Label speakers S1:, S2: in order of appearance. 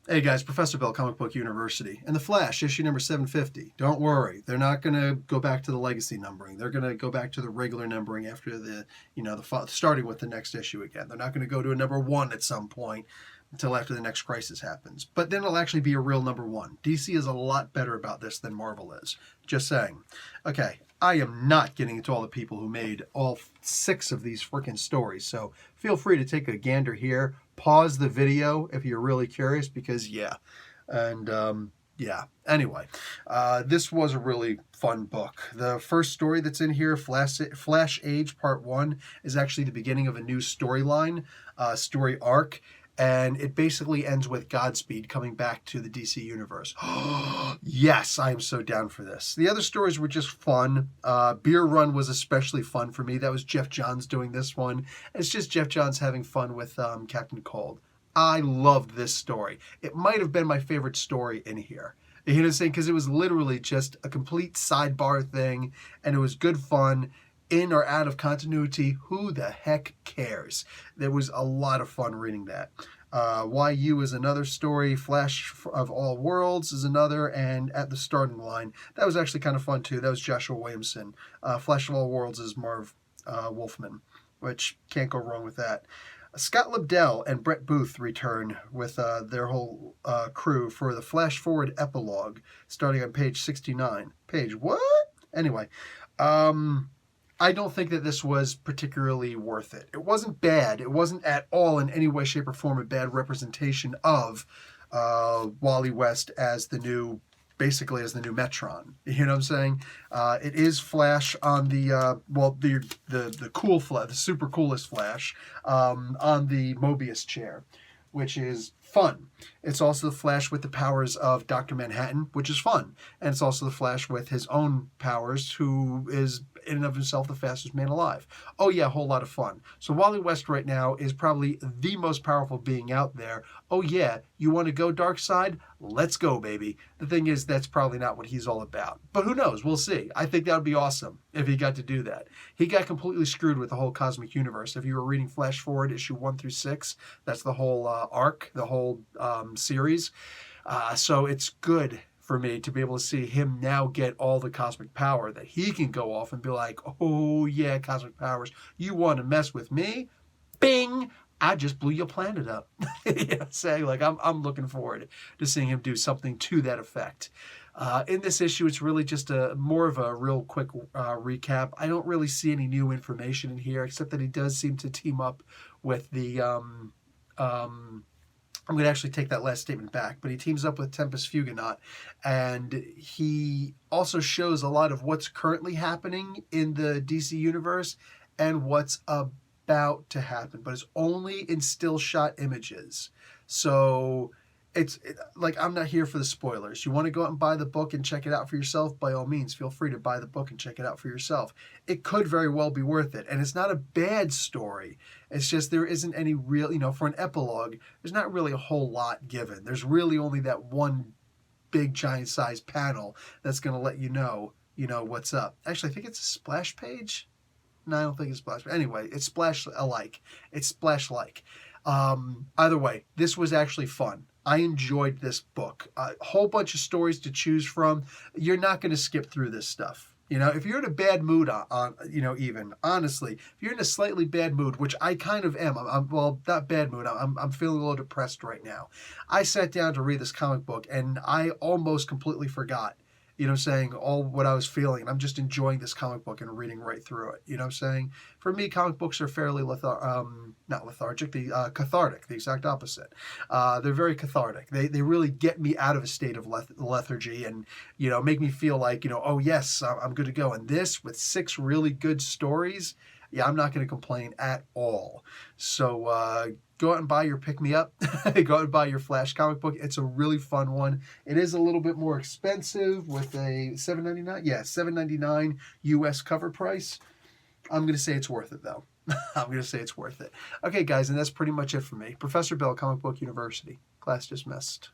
S1: Hey guys, Professor Bill, Comic Book University. And The Flash, issue number 750. Don't worry, they're not going to go back to the legacy numbering. They're going to go back to the regular numbering after starting with the next issue again. They're not going to go to a number one at some point until after the next crisis happens. But then it'll actually be a real number one. DC is a lot better about this than Marvel is. Just saying. Okay, I am not getting into all the people who made all 6 of these freaking stories, so feel free to take a gander here. Pause the video if you're really curious, because yeah. Anyway, this was a really fun book. The first story that's in here, Flash Age Part 1, is actually the beginning of a new storyline, story arc. And it basically ends with Godspeed coming back to the DC universe. Yes, I am so down for this. The other stories were just fun. Beer Run was especially fun for me. That was Jeff Johns doing this one. It's just Jeff Johns having fun with Captain Cold. I loved this story. It might have been my favorite story in here. You know what I'm saying? Because it was literally just a complete sidebar thing, and it was good fun. In or out of continuity, who the heck cares? There was a lot of fun reading that. YU is another story. Flash of All Worlds is another. And At the Starting Line, that was actually kind of fun too. That was Joshua Williamson. Flash of All Worlds is Marv Wolfman, which can't go wrong with that. Scott Lobdell and Brett Booth return with their whole crew for the Flash Forward epilogue, starting on page 69. Page what? Anyway, I don't think that this was particularly worth it. It wasn't bad. It wasn't at all in any way, shape, or form a bad representation of Wally West as the new, basically as the new Metron. You know what I'm saying? It is Flash on the the cool Flash, the super coolest Flash, on the Mobius chair, which is fun. It's also the Flash with the powers of Dr. Manhattan, which is fun. And it's also the Flash with his own powers, who is in and of himself the fastest man alive. Oh yeah, a whole lot of fun. So Wally West right now is probably the most powerful being out there. Oh yeah, you want to go dark side? Let's go, baby. The thing is, that's probably not what he's all about. But who knows? We'll see. I think that would be awesome if he got to do that. He got completely screwed with the whole cosmic universe. If you were reading Flash Forward issue 1 through 6, that's the whole arc, the whole series. So it's good for me to be able to see him now get all the cosmic power that he can go off and be like, oh yeah, cosmic powers, you want to mess with me? Bing! I just blew your planet up. You know, saying like I'm looking forward to seeing him do something to that effect. In this issue, it's really just more of a real quick recap. I don't really see any new information in here, except that he does seem to team up with the I'm going to actually take that last statement back, but he teams up with Tempest Fugonaut, and he also shows a lot of what's currently happening in the DC universe and what's about to happen, but it's only in still shot images. So like, I'm not here for the spoilers. You want to go out and buy the book and check it out for yourself, by all means, feel free to buy the book and check it out for yourself. It could very well be worth it, and it's not a bad story. It's just there isn't any real, for an epilogue, there's not really a whole lot given. There's really only that one big giant size panel that's going to let you know what's up. Actually, I think it's a splash page. No, I don't think it's splash. Anyway, it's splash alike. It's splash-like. Either way, this was actually fun. I enjoyed this book. A whole bunch of stories to choose from. You're not going to skip through this stuff. If you're in a bad mood, even honestly, if you're in a slightly bad mood, which I kind of am, well, not bad mood. I'm feeling a little depressed right now. I sat down to read this comic book, and I almost completely forgot. All what I was feeling. And I'm just enjoying this comic book and reading right through it. You know what I'm saying? For me, comic books are fairly not lethargic, cathartic, the exact opposite. They're very cathartic. They really get me out of a state of lethargy and, make me feel like, oh yes, I'm good to go. And this, with 6 really good stories, yeah, I'm not going to complain at all. So go out and buy your pick-me-up. Go out and buy your Flash comic book. It's a really fun one. It is a little bit more expensive with a $7.99. Yeah, $7.99 US cover price. I'm going to say it's worth it, though. I'm going to say it's worth it. Okay, guys, and that's pretty much it for me. Professor Bill, Comic Book University. Class dismissed.